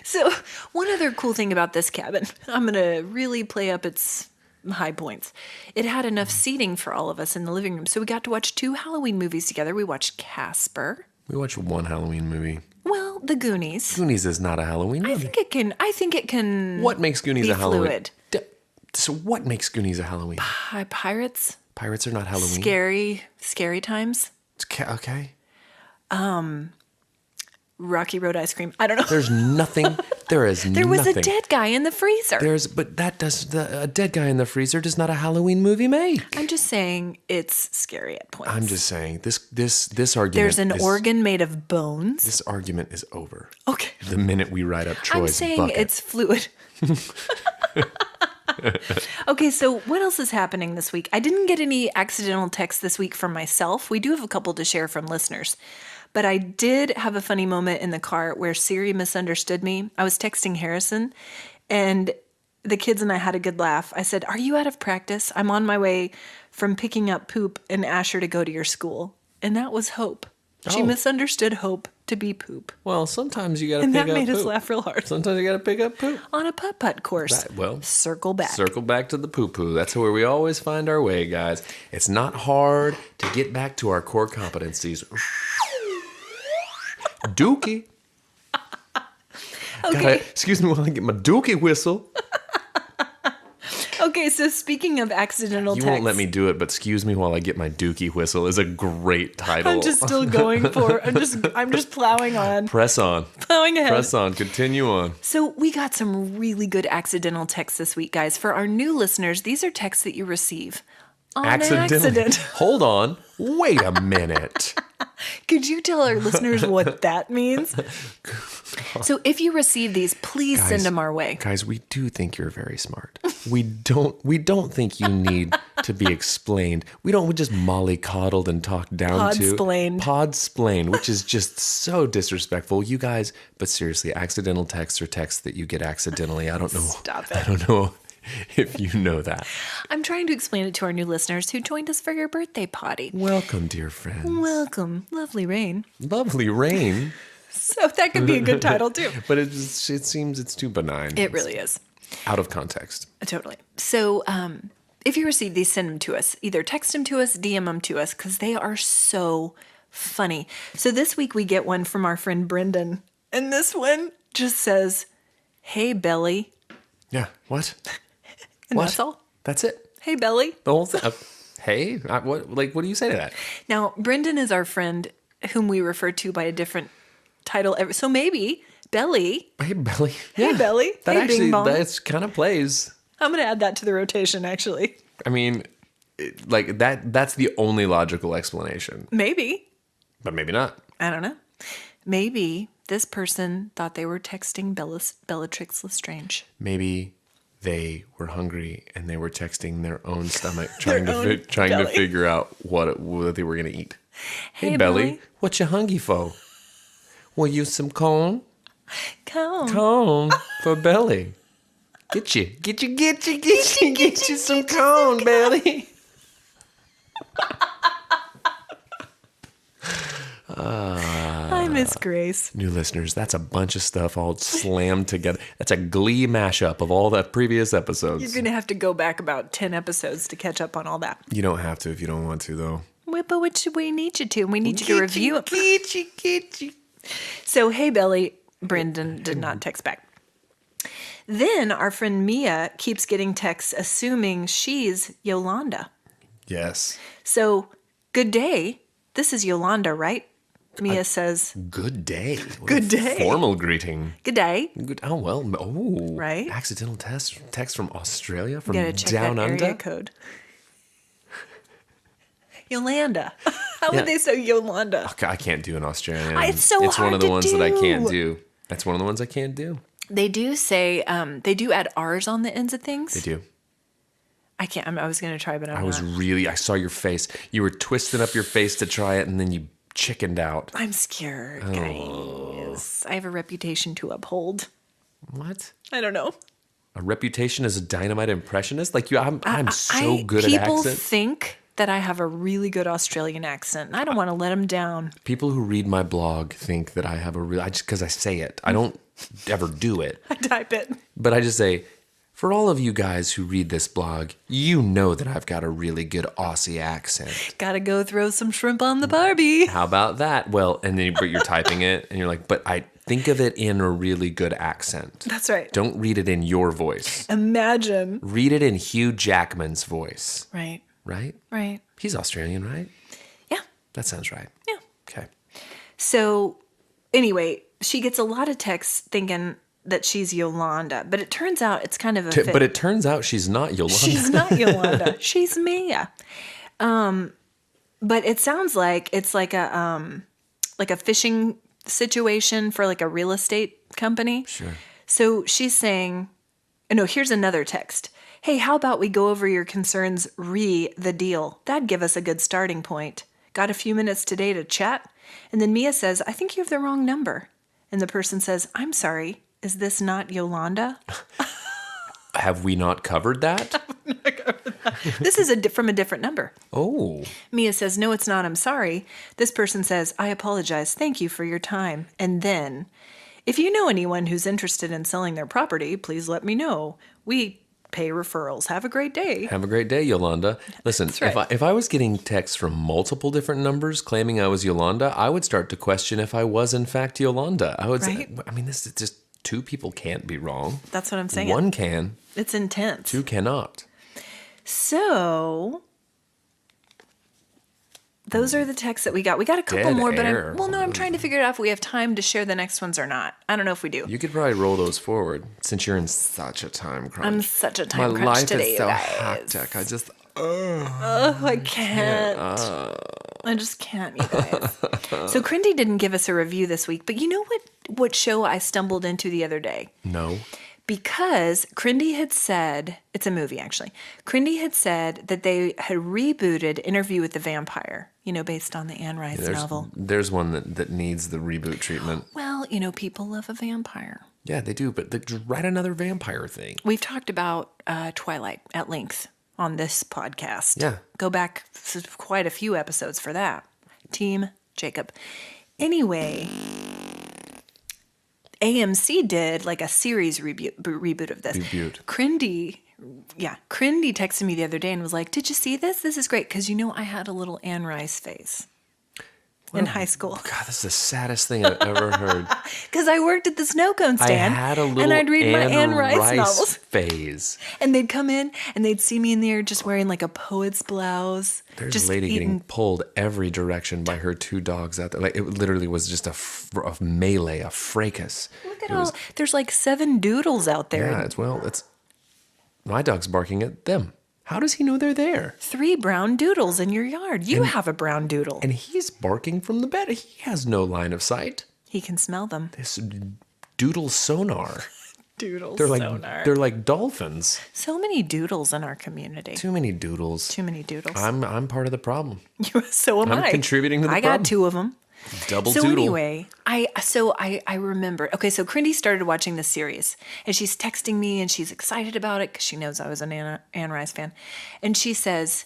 So one other cool thing about this cabin, I'm going to really play up its high points. It had enough seating for all of us in the living room. So we got to watch 2 Halloween movies together. We watched Casper. We watched one Halloween movie. Well, The Goonies. Goonies is not a Halloween movie. I think it can. What makes Goonies be a Halloween? Fluid. So what makes Goonies a Halloween? Pirates. Pirates are not Halloween. Scary times. Okay. Rocky Road ice cream. I don't know. There's nothing. There is There was nothing. a dead guy in the freezer. A dead guy in the freezer does not a Halloween movie make. I'm just saying it's scary at points. I'm just saying this argument. There's an organ made of bones. This argument is over. Okay. The minute we write up Troy's I'm saying bucket. it's fluid. Okay, so what else is happening this week? I didn't get any accidental texts this week from myself. We do have a couple to share from listeners. But I did have a funny moment in the car where Siri misunderstood me. I was texting Harrison, and the kids and I had a good laugh. I said, "Are you out of practice? I'm on my way from picking up Poop and Asher to go to your school." And that was Hope. She misunderstood Hope to be Poop. Well, sometimes you got to And pick up that made poop. us laugh real hard. Sometimes you got to pick up poop. On a putt-putt course. Circle back. Circle back to the poo-poo. That's where we always find our way, guys. It's not hard to get back to our core competencies. Dookie. Okay. Excuse me while I get my dookie whistle. Okay, so speaking of accidental You texts. won't let me do it, but excuse me while I get my dookie whistle is a great title. I'm just still going for I'm just plowing on. Press on. Plowing ahead. Press on. Continue on. So we got some really good accidental texts this week, guys. For our new listeners, these are texts that you receive on accident. Hold on. Wait a minute. Could you tell our listeners what that means? So if you receive these, please send them our way. Guys, we do think you're very smart. We don't think you need to be explained. We just mollycoddled and talked down to. Podsplained, which is just so disrespectful. You guys, but seriously, accidental texts are texts that you get accidentally. I don't know. Stop it. I don't know if you know that. I'm trying to explain it to our new listeners who joined us for your birthday potty. Welcome, dear friends. Welcome. Lovely rain. Lovely rain. So that could be a good title too. But it seems it's too benign. It really is. Out of context. Totally. So if you receive these, send them to us. Either text them to us, DM them to us, because they are so funny. So this week we get one from our friend Brendan. And this one just says, "Hey, Belly." Yeah. What? And that's all. That's it. Hey, Belly. The whole thing. Hey, what do you say to that? Now, Brendan is our friend whom we refer to by a different title. So maybe Belly. Hey, Belly. Hey, Yeah. Belly. That Hey, actually, Bing Bong. that kind of plays. I'm going to add that to the rotation, actually. I mean, that's the only logical explanation. Maybe. But maybe not. I don't know. Maybe this person thought they were texting Bellatrix Lestrange. Maybe they were hungry and they were texting their own stomach, trying to belly. figure out what they were going to eat. Hey, Belly, what you hungry for? Will you some corn? Corn for Belly. Get you some corn, Belly. I miss Grace. New listeners, that's a bunch of stuff all slammed together. That's a Glee mashup of all the previous episodes. You're going to have to go back about 10 episodes to catch up on all that. You don't have to if you don't want to, though. But we need you to. We need you to review it. Get you. So, hey, Belly. Brendan did not text back. Then our friend Mia keeps getting texts assuming she's Yolanda. Yes. So, good day. This is Yolanda, right? Mia says, Good day. What Good a day. Formal greeting. good day. Good. Oh, well. Oh. Right? Accidental text from Australia, from You gotta check down that under. area code. Yolanda. How would they say Yolanda? Okay, I can't do an Australian. It's so It's hard one of the to ones that I can't do. do. That's one of the ones I can't do. They do say, they do add R's on the ends of things. They do. I can't, I was going to try, but I'm I saw your face. You were twisting up your face to try it, and then you chickened out. I'm scared, guys. I have a reputation to uphold. What? I don't know. A reputation as a dynamite impressionist? Like I'm so good at People accents. think that I have a really good Australian accent, and I don't want to let them down. People who read my blog think that I have just because I say it. I don't ever do it. I type it. But I just say, for all of you guys who read this blog, you know that I've got a really good Aussie accent. Gotta go throw some shrimp on the Barbie. How about that? Well, and then you're typing it, and you're like, but I think of it in a really good accent. That's right. Don't read it in your voice. Imagine. Read it in Hugh Jackman's voice. Right. Right? Right. He's Australian, right? Yeah. That sounds right. Yeah. Okay. So, anyway, she gets a lot of texts thinking that she's Yolanda, but it turns out it's kind of a fit. But it turns out she's not Yolanda. She's not Yolanda. She's Mia. But it sounds like it's like a fishing situation for like a real estate company. Sure. So she's saying, no, here's another text. Hey, how about we go over your concerns the deal? That'd give us a good starting point. Got a few minutes today to chat? And then Mia says, I think you have the wrong number. And the person says, I'm sorry. Is this not Yolanda? Have we not covered that? This is from a different number. Oh. Mia says, no, it's not. I'm sorry. This person says, I apologize. Thank you for your time. And then, if you know anyone who's interested in selling their property, please let me know. We pay referrals. Have a great day. Have a great day, Yolanda. Listen, right. if I was getting texts from multiple different numbers claiming I was Yolanda, I would start to question if I was in fact Yolanda. I would say, I mean, this is just two people can't be wrong. That's what I'm saying. One can. It's intense. Two cannot. So, those are the texts that we got. We got a couple Dead more, but air. I'm trying to figure out if we have time to share the next ones or not. I don't know if we do. You could probably roll those forward since you're in such a time crunch. I'm such a time My crunch life today, is so you guys. hectic. I just I can't. I just can't, you guys. So Crindy didn't give us a review this week, but you know what show I stumbled into the other day? no. Because Crindy had said, it's a movie actually, Crindy had said that they had rebooted Interview with the Vampire, based on the Anne Rice novel. There's one that needs the reboot treatment. Well, people love a vampire. Yeah, they do, but just write another vampire thing. We've talked about Twilight at length on this podcast. Yeah. Go back quite a few episodes for that. Team Jacob. Anyway, AMC did like a series reboot of this. Crindy texted me the other day and was like, did you see this? This is great. Because I had a little Anne Rice phase in high school. God, this is the saddest thing I've ever heard. Because I worked at the snow cone stand. I had a little and I'd read my Anne Rice novels. phase. And they'd come in and they'd see me in there just wearing like a poet's blouse. There's just a lady eating. getting pulled every direction by her two dogs out there. Like, it literally was just a melee, a fracas. Look at there's like 7 doodles out there. Yeah, it's my dog's barking at them. How does he know they're there? 3 brown doodles in your yard. You have a brown doodle. And he's barking from the bed. He has no line of sight. He can smell them. This doodle sonar. Doodles They're like dolphins. So many doodles in our community. Too many doodles. Too many doodles. I'm part of the problem. So am I. I'm contributing to the problem. I got 2 of them. Double so doodle. Anyway, I remember. Okay, so Crindy started watching this series, and she's texting me, and she's excited about it because she knows I was an Anne Rice fan, and she says,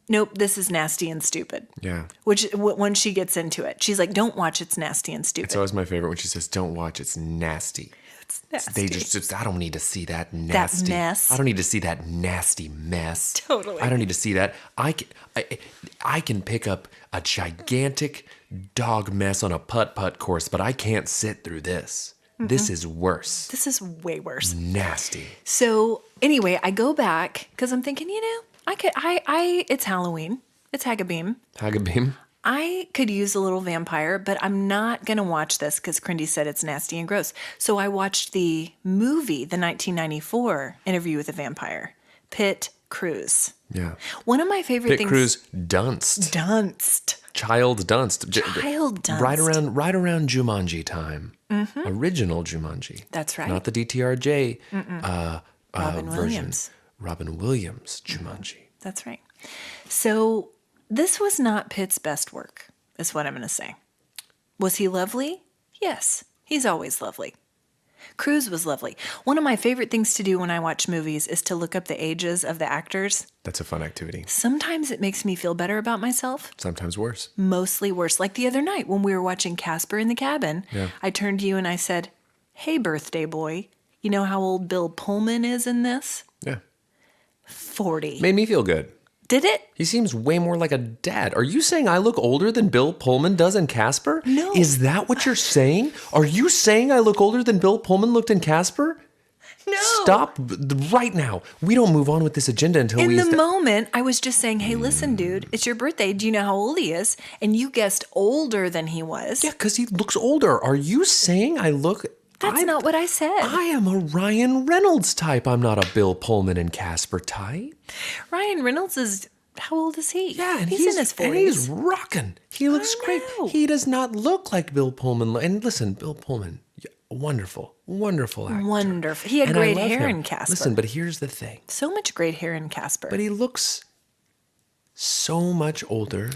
"Nope, this is nasty and stupid." Yeah. Which when she gets into it, she's like, "Don't watch. It's nasty and stupid." It's always my favorite when she says, "Don't watch. It's nasty." It's nasty. They just I don't need to see that nasty. That mess. I don't need to see that nasty mess. Totally. I don't need to see that. I can pick up a gigantic dog mess on a putt-putt course, but I can't sit through this. Mm-hmm. This is worse. This is way worse. Nasty. So anyway, I go back because I'm thinking, it's Halloween. It's Hagabeam. Hagabeam. I could use a little vampire, but I'm not going to watch this because Crindy said it's nasty and gross. So I watched the movie, the 1994 Interview with a Vampire, Pitt Cruz. Yeah. One of my favorite Pitt things. Cruz Dunst. child dunst. Child dunst. Right around Jumanji time. Original Jumanji. That's right. Not the DTRJ Robin version. Williams. Robin Williams Jumanji. That's right. So this was not Pitt's best work, is what I'm going to say. Was he lovely? Yes, he's always lovely. Cruise was lovely. One of my favorite things to do when I watch movies is to look up the ages of the actors. That's a fun activity. Sometimes it makes me feel better about myself. Sometimes worse. Mostly worse. Like the other night when we were watching Casper in the Cabin, I turned to you and I said, "Hey, birthday boy, you know how old Bill Pullman is in this?" Yeah. 40. Made me feel good. Did it? He seems way more like a dad. Are you saying I look older than Bill Pullman does in Casper? No. Is that what you're saying? Are you saying I look older than Bill Pullman looked in Casper? No. Stop right now. We don't move on with this agenda until In the moment, I was just saying, hey, listen, dude, it's your birthday. Do you know how old he is? And you guessed older than he was. Yeah, because he looks older. Are you saying I look... That's not what I said. I am a Ryan Reynolds type. I'm not a Bill Pullman and Casper type. Ryan Reynolds is... How old is he? Yeah, and he's in his 40s. And he's rocking. He looks great. He does not look like Bill Pullman. And listen, Bill Pullman, wonderful, wonderful actor. Wonderful. He had And great I love hair him. in Casper. Listen, but here's the thing. So much great hair in Casper. But he looks so much older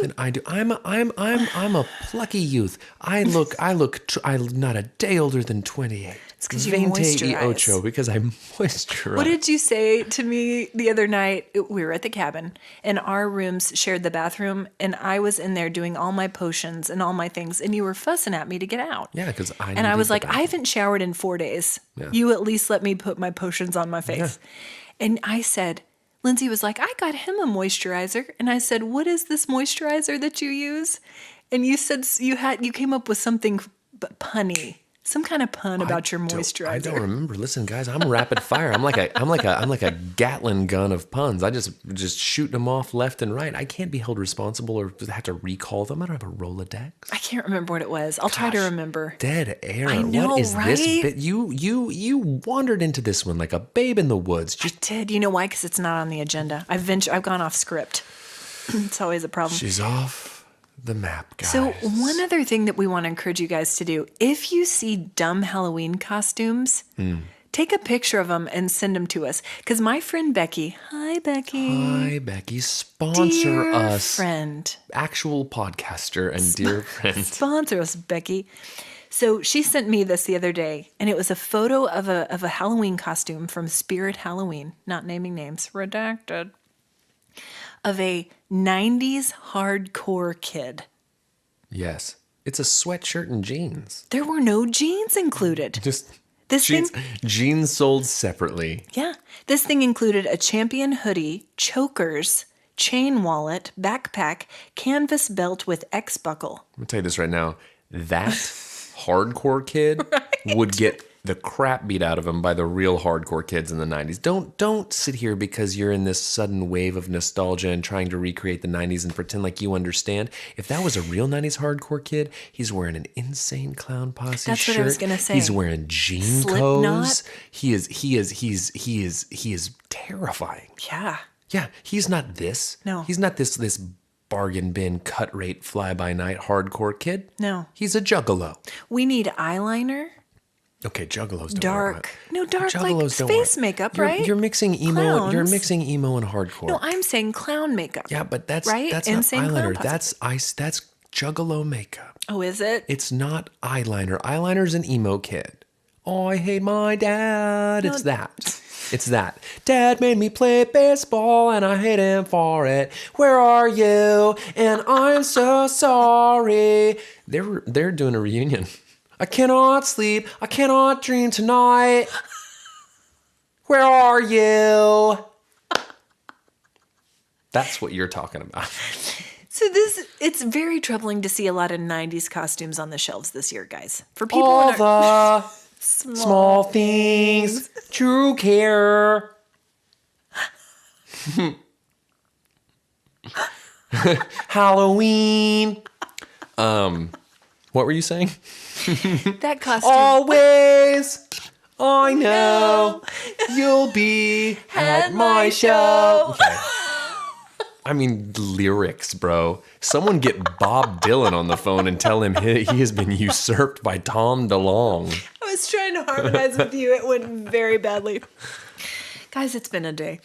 than I do. I'm a plucky youth. I'm not a day older than 28. It's because you moisturize. Because I moisturize. What did you say to me the other night? We were at the cabin, and our rooms shared the bathroom, and I was in there doing all my potions and all my things, and you were fussing at me to get out. Yeah, because I was like, I haven't showered in 4 days. Yeah. You at least let me put my potions on my face. Yeah. And I said, Lindsay was like, I got him a moisturizer. And I said, what is this moisturizer that you use? And you said you came up with something punny. Some kind of pun about your moisturizer. I don't remember. Listen, guys, I'm rapid fire. I'm like a Gatling gun of puns. I just shoot them off left and right. I can't be held responsible or have to recall them. I don't have a Rolodex. I can't remember what it was. I'll try to remember. Dead air. I know, what is right? this bit? You wandered into this one like a babe in the woods. I did. You know why? Because it's not on the agenda. I've gone off script. It's always a problem. She's off the map, guys. So one other thing that we want to encourage you guys to do, if you see dumb Halloween costumes, take a picture of them and send them to us. Because my friend Becky, hi Becky, sponsor dear us. Friend. Actual podcaster and dear friend. Sponsor us, Becky. So she sent me this the other day, and it was a photo of a Halloween costume from Spirit Halloween, not naming names, redacted, of a 90s hardcore kid. Yes. It's a sweatshirt and jeans. There were no jeans included. Just this jeans sold separately. Yeah. This thing included a Champion hoodie, chokers, chain wallet, backpack, canvas belt with X buckle. I'm going to tell you this right now. That hardcore kid would get the crap beat out of him by the real hardcore kids in the 90s. Don't sit here because you're in this sudden wave of nostalgia and trying to recreate the 90s and pretend like you understand. If that was a real 90s hardcore kid, he's wearing an Insane Clown Posse That's shirt. What I was going to say. He's wearing jean Slipknot. He is terrifying. Yeah. Yeah, he's not this. No. He's not this bargain bin cut rate fly by night hardcore kid. No. He's a juggalo. We need eyeliner. Okay, juggalos don't dark. Work. No, dark juggalos like face makeup, right? You're mixing emo. Clowns. You're mixing emo and hardcore. No, I'm saying clown makeup. Yeah, but that's right? That's Insane not eyeliner. Clown That's juggalo makeup. Oh, is it? It's not eyeliner. Eyeliner's an emo kid. Oh, I hate my dad. No. It's that. It's that. Dad made me play baseball and I hate him for it. Where are you? And I'm so sorry. They're doing a reunion. I cannot sleep. I cannot dream tonight. Where are you? That's what you're talking about. So it's very troubling to see a lot of 90s costumes on the shelves this year, guys. For people all the small things, true care. Halloween. What were you saying? That costume. Always, I know you'll be at my show. Okay. I mean, lyrics, bro. Someone get Bob Dylan on the phone and tell him he has been usurped by Tom DeLonge. I was trying to harmonize with you. It went very badly. Guys, it's been a day.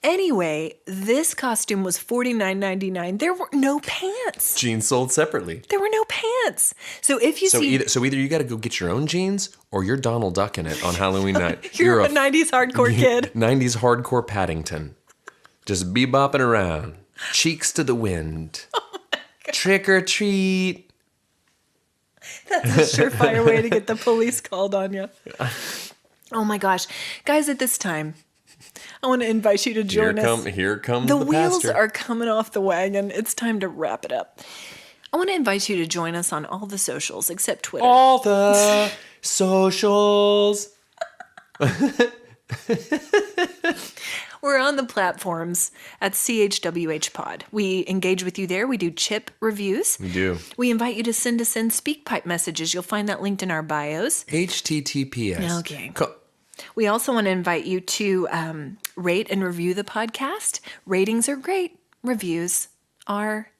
Anyway, this costume was $49.99. There were no pants. Jeans sold separately. There were no pants. So if you see... Either you got to go get your own jeans or you're Donald Duck in it on Halloween night. You're a 90s hardcore kid. 90s hardcore Paddington. Just bebopping around. Cheeks to the wind. Oh trick or treat. That's a surefire way to get the police called on you. Oh my gosh. Guys, at this time, I want to invite you to join us. Here comes the the wheels pastor. are coming off the wagon. It's time to wrap it up. I want to invite you to join us on all the socials except Twitter. All the socials. We're on the platforms at CHWH Pod. We engage with you there. We do chip reviews. We do. We invite you to send us in SpeakPipe messages. You'll find that linked in our bios. HTTPS. Okay. We also want to invite you to rate and review the podcast. Ratings are great. Reviews are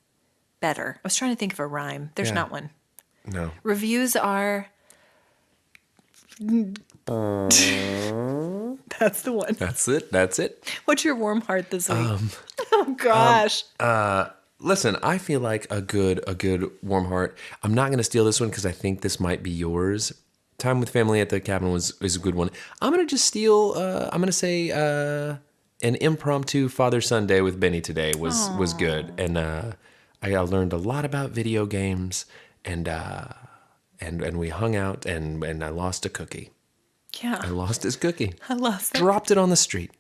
better. I was trying to think of a rhyme. There's not one. No. Reviews are... That's the one. That's it. What's your warm heart this week? Oh gosh. Listen, I feel like a good warm heart. I'm not going to steal this one because I think this might be yours. Time with family at the cabin is a good one. I'm going to just steal. I'm going to say an impromptu Father-Son day with Benny today was good, and I learned a lot about video games, and we hung out, and I lost a cookie. Yeah. I lost his cookie. I lost it. Dropped it on the street.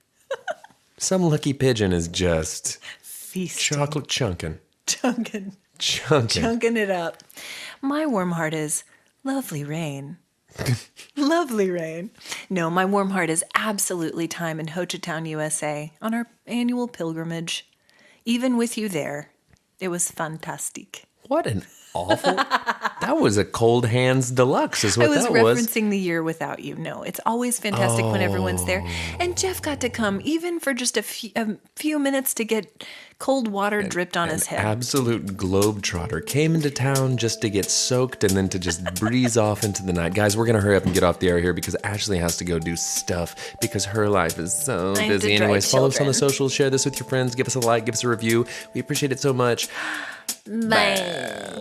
Some lucky pigeon is just Feasting. chocolate chunking Chunking it up. My warm heart is lovely rain. Lovely rain. No, my warm heart is absolutely time in Ho Chi Town, USA on our annual pilgrimage. Even with you there, it was fantastic. What an awful... That was a cold hands deluxe is what that was. I was referencing the year without you. No, it's always fantastic when everyone's there. And Jeff got to come even for just a few minutes to get cold water dripped on his head. Absolute globetrotter. Came into town just to get soaked and then to just breeze off into the night. Guys, we're going to hurry up and get off the air here because Ashley has to go do stuff because her life is so busy. Anyways, follow us on the socials. Share this with your friends. Give us a like. Give us a review. We appreciate it so much. Bye.